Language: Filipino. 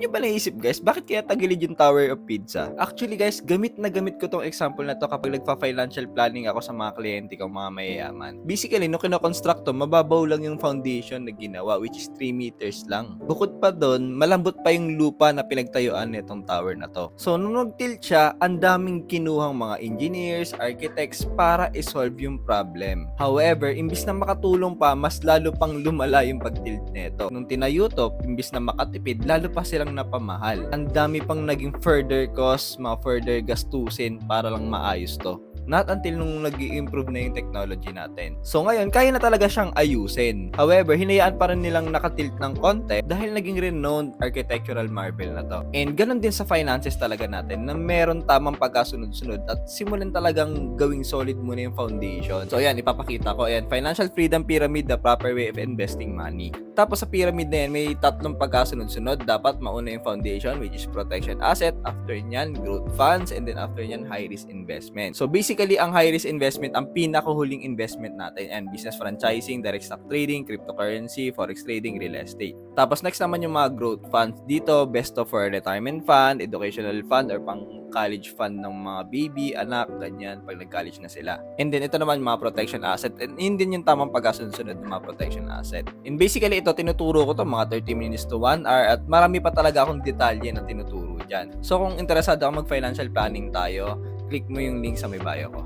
nyo ba naisip guys, bakit kaya tagilid yung Tower of Pizza? Actually guys, gamit na gamit ko tong example na to kapag nagpa-financial planning ako sa mga kliyente ko, mga mayayaman. Basically, nung kinoconstruct to, mababaw lang yung foundation na ginawa, which is 3 meters lang. Bukod pa doon, malambot pa yung lupa na pinagtayuan nitong tower na to. So, nung nag-tilt siya, ang daming kinuhang mga engineers, architects para isolve yung problem. However, imbis na makatulong pa, mas lalo pang lumala yung pag-tilt nito. Nung tinayo to, imbis na makatipid, lalo pa silang napamahal. Ang dami pang naging further cost, mga further gastusin para lang maayos to. Not until nung nag-i-improve na yung technology natin. So ngayon, kaya na talaga siyang ayusin. However, hinayaan pa rin nilang nakatilt ng konti dahil naging renowned architectural marvel na to. And ganun din sa finances talaga natin na meron tamang pagkasunod-sunod at simulan talagang gawing solid muna yung foundation. So ayan, ipapakita ko. Ayan, Financial Freedom Pyramid, the proper way of investing money. Tapos sa pyramid na yan, may tatlong pagkasunod-sunod. Dapat mauna yung foundation, which is protection asset. After nyan, growth funds. And then after nyan, high-risk investment. So basically, ang high-risk investment, ang pinakahuling investment natin. And business franchising, direct stock trading, cryptocurrency, forex trading, real estate. Tapos next naman yung mga growth funds. Dito, best of for retirement fund, educational fund, or pang college fund ng mga baby, anak, ganyan, pag nag-college na sila. And then, ito naman mga protection asset. And yun din yung tamang pagkasunod-sunod ng mga protection asset. And basically, ito, tinuturo ko to mga 30 minutes to 1 hour at marami pa talaga akong detalye na tinuturo dyan. So, kung interesado ako mag-financial planning tayo, click mo yung link sa may bio ko.